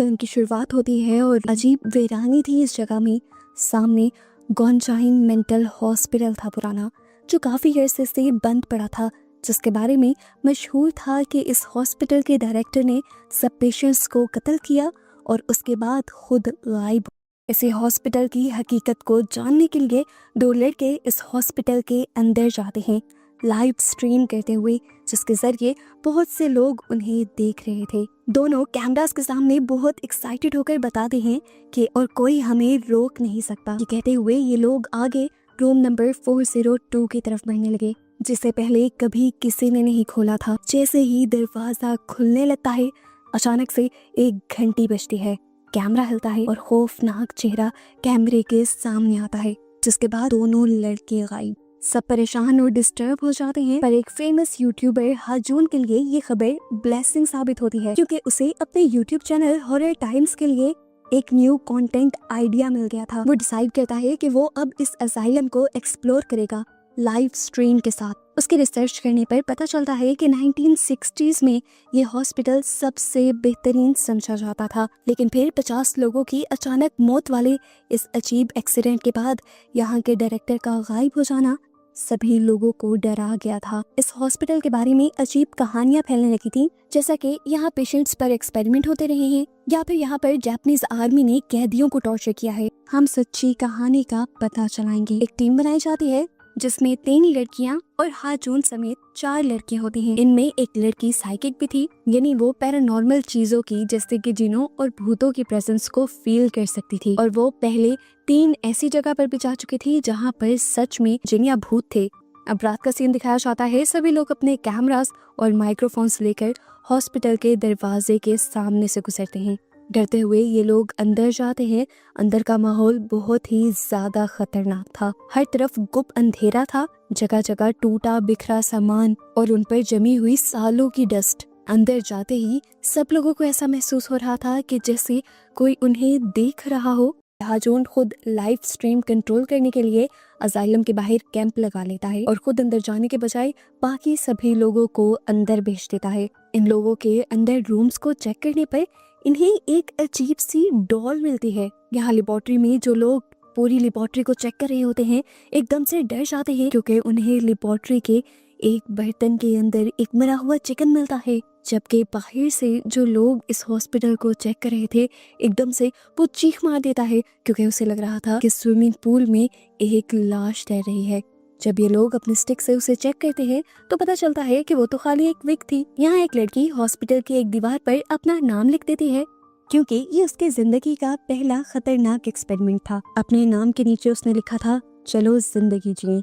Film की शुरुआत होती है और अजीब वीरानी थी इस जगह में। सामने गॉन्जाइन मेंटल हॉस्पिटल था पुराना, जो काफ़ी अरसे से बंद पड़ा था, जिसके बारे में मशहूर था कि इस हॉस्पिटल के डायरेक्टर ने सब पेशेंट्स को कत्ल किया और उसके बाद खुद गायब। इसी हॉस्पिटल की हकीकत को जानने के लिए दो लड़के इस हॉस्पिटल के अंदर जाते हैं, लाइव स्ट्रीम करते हुए, जिसके जरिए बहुत से लोग उन्हें देख रहे थे। दोनों कैमरास के सामने बहुत एक्साइटेड होकर बताते हैं कि और कोई हमें रोक नहीं सकता। ये कहते हुए ये लोग आगे रूम नंबर 402 की तरफ बढ़ने लगे, जिसे पहले कभी किसी ने नहीं खोला था। जैसे ही दरवाजा खुलने लगता है, अचानक से एक घंटी बजती है, कैमरा हिलता है और खौफनाक चेहरा कैमरे के सामने आता है, जिसके बाद दोनों लड़के गायब। सब परेशान और डिस्टर्ब हो जाते हैं, पर एक फेमस यूट्यूबर हाजून के लिए ये खबर ब्लेसिंग साबित होती है, क्योंकि उसे अपने यूट्यूब चैनल हॉरर टाइम्स के लिए एक न्यू कंटेंट आइडिया मिल गया था। वो डिसाइड करता है कि वो अब इस असाइलम को एक्सप्लोर करेगा लाइव स्ट्रीम के साथ। उसके रिसर्च करने पर पता चलता है कि 1960s में ये हॉस्पिटल सबसे बेहतरीन समझा जाता था, लेकिन फिर 50 लोगों की अचानक मौत वाले इस अजीब एक्सीडेंट के बाद यहाँ के डायरेक्टर का गायब हो जाना सभी लोगों को डरा गया था। इस हॉस्पिटल के बारे में अजीब कहानियां फैलने लगी थी, जैसा कि यहाँ पेशेंट्स पर एक्सपेरिमेंट होते रहे हैं, या फिर यहाँ पर जापानीज आर्मी ने कैदियों को टॉर्चर किया है। हम सच्ची कहानी का पता चलाएंगे। एक टीम बनाई जाती है जिसमें 3 लड़कियां और हाजून समेत 4 लड़कियां होती हैं। इनमें एक लड़की साइकिक भी थी, यानी वो पैरानॉर्मल चीजों की जैसे कि जिनों और भूतों की प्रेजेंस को फील कर सकती थी, और वो पहले 3 ऐसी जगह पर भी जा चुकी थी जहाँ पर सच में जिन या भूत थे। अब रात का सीन दिखाया जाता है। सभी लोग अपने कैमरास और माइक्रोफोन्स लेकर हॉस्पिटल के दरवाजे के सामने से गुजरते हैं। डरते हुए ये लोग अंदर जाते हैं। अंदर का माहौल बहुत ही ज्यादा खतरनाक था। हर तरफ गुप्त अंधेरा था, जगह जगह टूटा बिखरा सामान और उन पर जमी हुई सालों की डस्ट। अंदर जाते ही सब लोगों को ऐसा महसूस हो रहा था कि जैसे कोई उन्हें देख रहा हो। हाजून खुद लाइव स्ट्रीम कंट्रोल करने के लिए असाइलम के बाहर कैंप लगा लेता है और खुद अंदर जाने के बजाय बाकी सभी लोगों को अंदर भेज देता है। इन लोगों के अंदर रूम्स को चेक करने पर इन्हें एक अजीब सी डॉल मिलती है। यहाँ लेबोरेटरी में जो लोग पूरी लेबोरेटरी को चेक कर रहे होते हैं एकदम से डर जाते हैं, क्योंकि उन्हें लेबोरेटरी के एक बर्तन के अंदर एक मरा हुआ चिकन मिलता है, जबकि बाहर से जो लोग इस हॉस्पिटल को चेक कर रहे थे एकदम से वो चीख मार देता है, क्योंकि उसे लग रहा था कि स्विमिंग पूल में एक लाश तैर रही है। जब ये लोग अपने स्टिक से उसे चेक करते हैं तो पता चलता है कि वो तो खाली एक विग थी। यहाँ एक लड़की हॉस्पिटल की एक दीवार पर अपना नाम लिख देती है, क्योंकि ये उसके जिंदगी का पहला खतरनाक एक्सपेरिमेंट था। अपने नाम के नीचे उसने लिखा था, चलो जिंदगी जिए।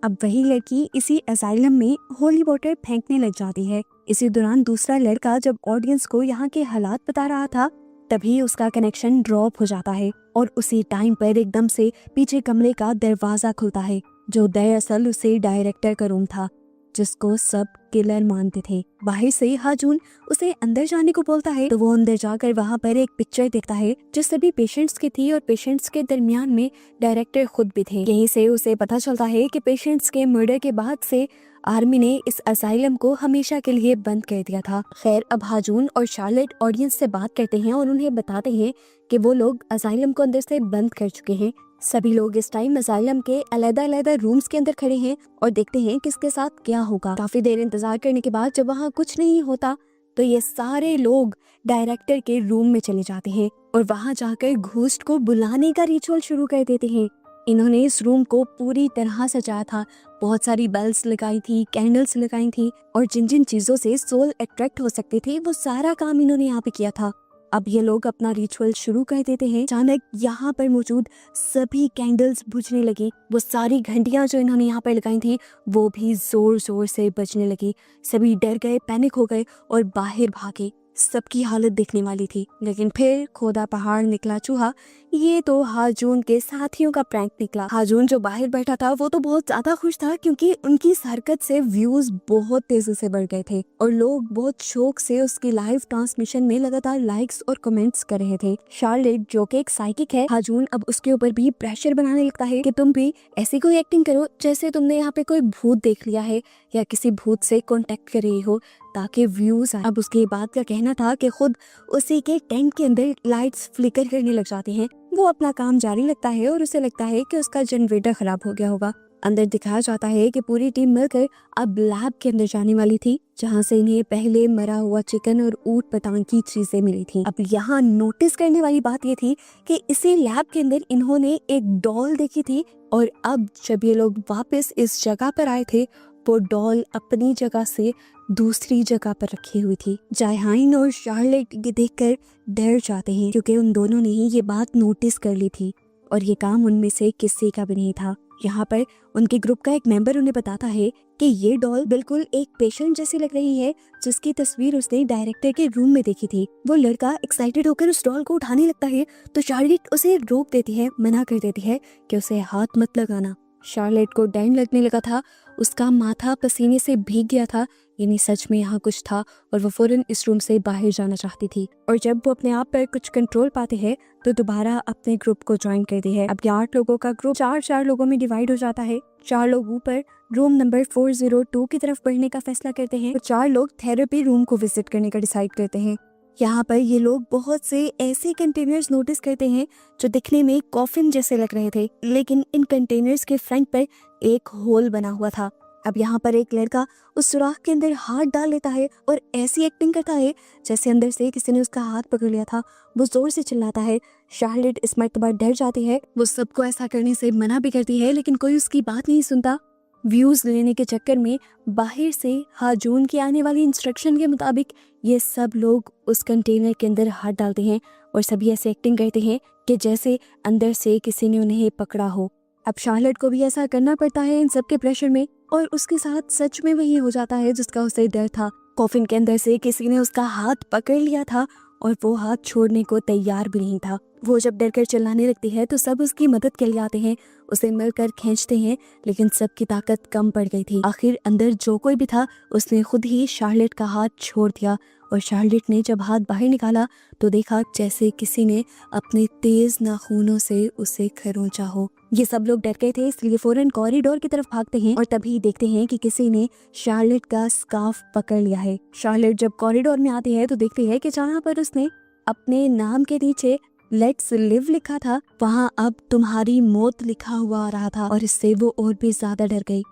अब वही लड़की इसी असाइलम में होली वाटर फेंकने लग जाती है। इसी दौरान दूसरा लड़का जब ऑडियंस को यहाँ के हालात बता रहा था, तभी उसका कनेक्शन ड्रॉप हो जाता है और उसी टाइम पर एकदम से पीछे कमरे का दरवाजा खुलता है, जो दरअसल उसे डायरेक्टर का रूम था, जिसको सब किलर मानते थे। बाहर से हाजून उसे अंदर जाने को बोलता है, तो वो अंदर जाकर वहाँ पर एक पिक्चर देखता है जो सभी पेशेंट्स की थी और पेशेंट्स के दरमियान में डायरेक्टर खुद भी थे। यहीं से उसे पता चलता है कि पेशेंट्स के मर्डर के बाद से आर्मी ने इस असाइलम को हमेशा के लिए बंद कर दिया था। खैर, अब हाजून और शार्लेट ऑडियंस से बात करते हैं और उन्हें बताते हैं कि वो लोग असाइलम को अंदर से बंद कर चुके हैं। सभी लोग इस टाइम असाइलम के अलग-अलग रूम्स के अंदर खड़े हैं और देखते हैं किसके साथ क्या होगा। काफी देर इंतजार करने के बाद जब वहाँ कुछ नहीं होता तो ये सारे लोग डायरेक्टर के रूम में चले जाते हैं और वहाँ जाकर घोस्ट को बुलाने का रिचुअल शुरू कर देते हैं। इन्होंने इस रूम को पूरी तरह सजाया था, बहुत सारी बेल्स लगाई थी, कैंडल्स लगाई थी और जिन जिन चीजों से सोल अट्रैक्ट हो सकते थे वो सारा काम इन्होंने यहाँ पे किया था। अब ये लोग अपना रिचुअल शुरू कर देते हैं। अचानक यहाँ पर मौजूद सभी कैंडल्स बुझने लगी। वो सारी घंटियां जो इन्होंने यहाँ पर लगाई थी वो भी जोर जोर से बजने लगी। सभी डर गए, पैनिक हो गए और बाहर भागे। सबकी हालत देखने वाली थी, लेकिन फिर खोदा पहाड़ निकला चूहा। ये तो हाजून के साथियों का प्रैंक निकला। हाजून जो बाहर बैठा था वो तो बहुत ज्यादा खुश था, क्योंकि उनकी इस हरकत से व्यूज बहुत तेजी से बढ़ गए थे और लोग बहुत शौक से उसकी लाइव ट्रांसमिशन में लगातार लाइक्स और कमेंट्स कर रहे थे। शार्लेट जो कि एक साइकिक है, हाजून अब उसके ऊपर भी प्रेशर बनाने लगता है कि तुम भी ऐसी कोई एक्टिंग करो जैसे तुमने यहाँ पे कोई भूत देख लिया है या किसी भूत से कॉन्टेक्ट कर रही हो, ताकि व्यूज आए। अब उसके बाद का कहना था कि खुद उसी के टेंट के अंदर लाइट्स फ्लिकर करने लग जाती हैं। वो अपना काम जारी रखता है और उसे लगता है कि उसका जनरेटर खराब हो गया होगा। अंदर दिखाया जाता है कि पूरी टीम मिलकर अब लैब के अंदर जाने वाली थी, जहां से इन्हें पहले मरा हुआ चिकन और ऊट पटांग की चीजें मिली थी। अब यहाँ नोटिस करने वाली बात ये थी कि इसी लैब के अंदर इन्होंने एक डॉल देखी थी, और अब जब ये लोग वापस इस जगह पर आए थे, वो डॉल अपनी जगह से दूसरी जगह पर रखी हुई थी। जायहान और शार्लेट ये देखकर डर जाते हैं, क्योंकि उन दोनों ने ही ये बात नोटिस कर ली थी और ये काम उनमें से किसी का भी नहीं था। यहाँ पर उनके ग्रुप का एक मेंबर उन्हें बताता है कि ये डॉल बिल्कुल एक पेशेंट जैसी लग रही है, जिसकी तस्वीर उसने डायरेक्टर के रूम में देखी थी। वो लड़का एक्साइटेड होकर उस डॉल को उठाने लगता है तो शार्लेट उसे रोक देती है, मना कर देती है कि उसे हाथ मत लगाना। शार्लेट को डर लगने लगा था, उसका माथा पसीने से भीग गया था, यानी सच में यहाँ कुछ था और वो फौरन इस रूम से बाहर जाना चाहती थी। और जब वो अपने आप पर कुछ कंट्रोल पाते हैं तो दोबारा अपने ग्रुप को ज्वाइन करती है। अब 8 लोगों का ग्रुप 4 लोगों में डिवाइड हो जाता है। 4 लोग ऊपर रूम नंबर 402 की तरफ बढ़ने का फैसला करते हैं और 4 लोग थेरेपी रूम को विजिट करने का डिसाइड करते हैं। यहाँ पर ये लोग बहुत से ऐसे कंटेनर्स नोटिस करते हैं जो दिखने में कॉफिन जैसे लग रहे थे, लेकिन इन कंटेनर्स के फ्रंट पर एक होल बना हुआ था। अब यहाँ पर एक लड़का उस सुराख के अंदर हाथ डाल लेता है और ऐसी एक्टिंग करता है जैसे अंदर से किसी ने उसका हाथ पकड़ लिया था। वो जोर से चिल्लाता है। शार्लेट इस मर्तबा डर जाती है। वो सबको ऐसा करने से मना भी करती है, लेकिन कोई उसकी बात नहीं सुनता। व्यूज लेने के चक्कर में बाहर से हाजून की आने वाली इंस्ट्रक्शन के मुताबिक ये सब लोग उस कंटेनर के अंदर हाथ डालते हैं और सभी ऐसे एक्टिंग करते हैं कि जैसे अंदर से किसी ने उन्हें पकड़ा हो। अब शार्लेट को भी ऐसा करना पड़ता है इन सब के प्रेशर में, और उसके साथ सच में वही हो जाता है जिसका उसे डर था। कॉफिन के अंदर से किसी ने उसका हाथ पकड़ लिया था और वो हाथ छोड़ने को तैयार भी नहीं था। वो जब डर कर चिल्लाने लगती है तो सब उसकी मदद के लिए आते हैं, उसे मिलकर खींचते हैं, लेकिन सबकी ताकत कम पड़ गई थी। आखिर अंदर जो कोई भी था उसने खुद ही शार्लेट का हाथ छोड़ दिया, और शार्लेट ने जब हाथ बाहर निकाला तो देखा जैसे किसी ने अपने तेज नाखूनों से उसे खरोंचा हो। ये सब लोग डर गए थे, इसलिए फौरन कॉरिडोर की तरफ भागते हैं और तभी देखते हैं कि किसी ने शार्लेट का स्कार्फ पकड़ लिया है। शार्लेट जब कॉरिडोर में आती है तो देखती है कि जहाँ पर उसने अपने नाम के नीचे लेट्स लिव लिखा था, वहाँ अब तुम्हारी मौत लिखा हुआ आ रहा था, और इससे वो और भी ज्यादा डर गई।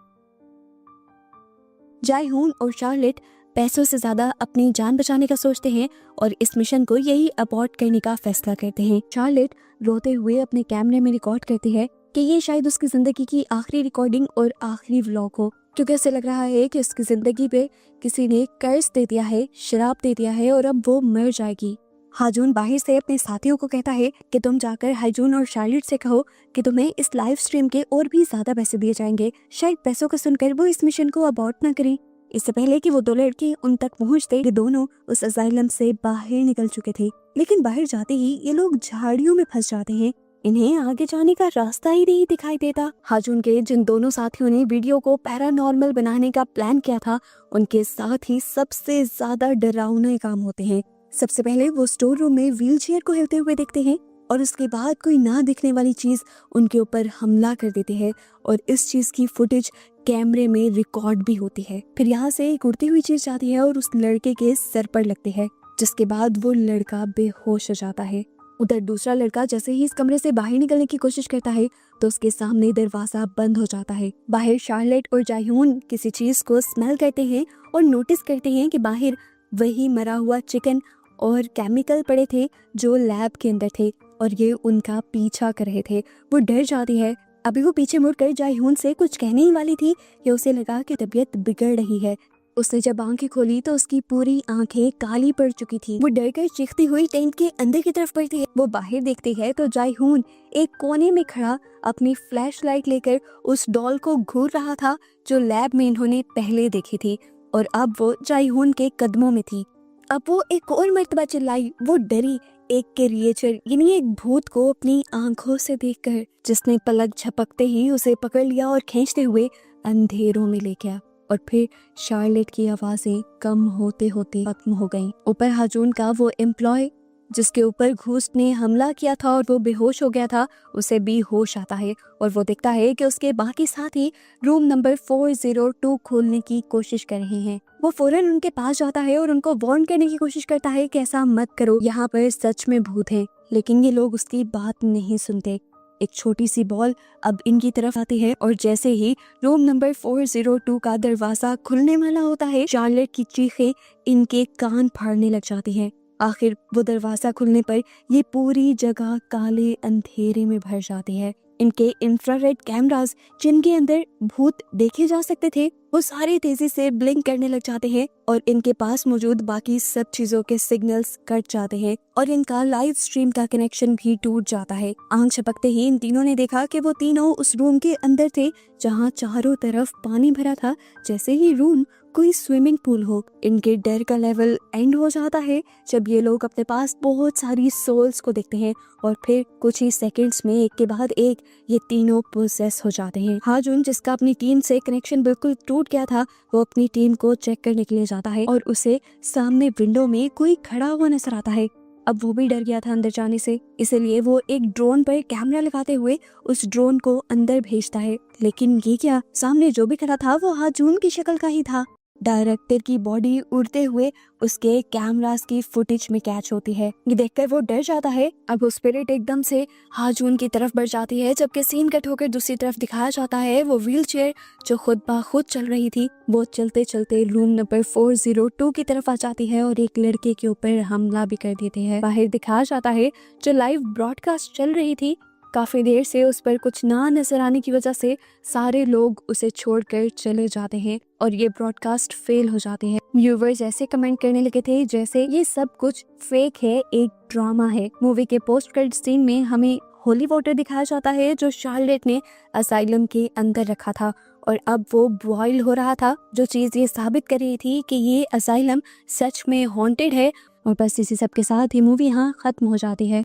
जायहून और शार्लेट पैसों से ज्यादा अपनी जान बचाने का सोचते हैं और इस मिशन को यही अबॉर्ट करने का फैसला करते हैं। शार्लेट रोते हुए अपने कैमरे में रिकॉर्ड करती है कि ये शायद उसकी जिंदगी की आखिरी रिकॉर्डिंग और आखिरी व्लॉग हो, क्योंकि ऐसे लग रहा है कि उसकी जिंदगी पे किसी ने कर्ज दे दिया है, शराब दे दिया है और अब वो मर जाएगी। हाजून बाहर से अपने साथियों को कहता है कि तुम जाकर हाजून और शार्लेट से कहो कि तुम्हें इस लाइव स्ट्रीम के और भी ज्यादा पैसे दिए जाएंगे। शायद पैसों को सुनकर वो इस मिशन को अबॉर्ट न करें। इससे पहले कि वो 2 लड़के उन तक पहुंचते, ये दोनों उस असाइलम से बाहर निकल चुके थे, लेकिन बाहर जाते ही ये लोग झाड़ियों में फंस जाते हैं। इन्हें आगे जाने का रास्ता ही नहीं दिखाई देता। हाजून के जिन दोनों साथियों ने वीडियो को पैरानॉर्मल बनाने का प्लान किया था, उनके साथ ही सबसे ज्यादा डरावने काम होते हैं। सबसे पहले वो स्टोर रूम में व्हीलचेयर को हिलते हुए देखते हैं और उसके बाद कोई ना दिखने वाली चीज उनके ऊपर हमला कर देती है, और इस चीज की फुटेज कैमरे में रिकॉर्ड भी होती है। फिर यहाँ से एक उड़ती हुई चीज जाती है और उस लड़के के सर पर लगती है, जिसके बाद वो लड़का बेहोश हो जाता है। उधर दूसरा लड़का जैसे ही इस कमरे से बाहर निकलने की कोशिश करता है तो उसके सामने दरवाजा बंद हो जाता है। बाहर शार्लेट और जायहून किसी चीज को स्मेल करते हैं और नोटिस करते हैं कि बाहर वही मरा हुआ चिकन और केमिकल पड़े थे जो लैब के अंदर थे, और ये उनका पीछा कर रहे थे। वो डर जाती है। अभी वो पीछे मुड़कर जायहून से कुछ कहने ही वाली थी कि उसे लगा कि तबीयत बिगड़ रही है। उसने जब आंखें खोली तो उसकी पूरी आंखें काली पड़ चुकी थी। वो डर कर चीखती हुई टेंट के अंदर की तरफ बढ़ती है। वो बाहर देखती है तो जायहून एक कोने में खड़ा अपनी फ्लैशलाइट लेकर उस डॉल को घूर रहा था जो लैब में इन्होंने पहले देखी थी, और अब वो जायहून के कदमों में थी। अब वो एक और मर्तबा चिल्लाई। वो डरी। एक क्रिएचर यानी एक भूत को अपनी आंखों से देखकर, जिसने पलक झपकते ही उसे पकड़ लिया और खींचते हुए अंधेरों में ले गया। और फिर शार्लेट की आवाजें कम होते होते खत्म हो गईं। ऊपर हाजून का वो एम्प्लॉय जिसके ऊपर घूस ने हमला किया था और वो बेहोश हो गया था, उसे भी होश आता है और वो देखता है कि उसके बाकी साथी रूम नंबर 402 खोलने की कोशिश कर रहे हैं। वो फौरन उनके पास जाता है और उनको वार्न करने की कोशिश करता है कि ऐसा मत करो, यहाँ पर सच में भूत हैं। लेकिन ये लोग उसकी बात नहीं सुनते। एक छोटी सी बॉल अब इनकी तरफ आती है और जैसे ही रूम नंबर 402 का दरवाजा खुलने वाला होता है, शार्लेट की चीखें इनके कान फाड़ने लग जाती हैं। आखिर वो दरवाजा खुलने पर ये पूरी जगह काले अंधेरे में भर जाती है। इनके इंफ्रारेड कैमरास जिनके अंदर भूत देखे जा सकते थे, वो सारे तेजी से ब्लिंक करने लग जाते हैं और इनके पास मौजूद बाकी सब चीजों के सिग्नल्स कट जाते हैं और इनका लाइव स्ट्रीम का कनेक्शन भी टूट जाता है। आंख झपकते ही इन तीनों ने देखा कि वो तीनों उस रूम के अंदर थे जहां चारों तरफ पानी भरा था, जैसे ही रूम कोई स्विमिंग पूल हो। इनके डर का लेवल एंड हो जाता है जब ये लोग अपने पास बहुत सारी सोल्स को देखते हैं और फिर कुछ ही सेकंड्स में एक के बाद एक ये तीनों पोसेस हो जाते हैं। हाजुन, जिसका अपनी टीम से कनेक्शन बिल्कुल टूट गया था, वो अपनी टीम को चेक करने के लिए जाता है और उसे सामने विंडो में कोई खड़ा हुआ नजर आता है। अब वो भी डर गया था अंदर जाने से, इसलिए वो एक ड्रोन पर कैमरा लगाते हुए उस ड्रोन को अंदर भेजता है। लेकिन ये क्या, सामने जो भी खड़ा था वो हाजून की शक्ल का ही था। डायरेक्टर की बॉडी उड़ते हुए उसके कैमरास की फुटेज में कैच होती है। ये देखकर वो डर जाता है। अब वो स्पिरिट एकदम से हाजून की तरफ बढ़ जाती है, जबकि सीन कट होकर दूसरी तरफ दिखाया जाता है वो व्हीलचेयर जो खुद ब खुद चल रही थी, वो चलते चलते रूम नंबर 402 की तरफ आ जाती है और एक लड़के के ऊपर हमला भी कर देते हैं। बाहर दिखाया जाता है जो लाइव ब्रॉडकास्ट चल रही थी, काफी देर से उस पर कुछ ना नजर आने की वजह से सारे लोग उसे छोड़कर चले जाते हैं और ये ब्रॉडकास्ट फेल हो जाते हैं। व्यूवर्स ऐसे कमेंट करने लगे थे जैसे ये सब कुछ फेक है, एक ड्रामा है। मूवी के पोस्ट क्रेडिट सीन में हमें होली वाटर दिखाया जाता है जो शार्लेट ने असाइलम के अंदर रखा था और अब वो बॉयल हो रहा था, जो चीज ये साबित कर रही थी कि ये असाइलम सच में हॉन्टेड है। और बस इसी सब के साथ ही मूवी यहाँ खत्म हो जाती है।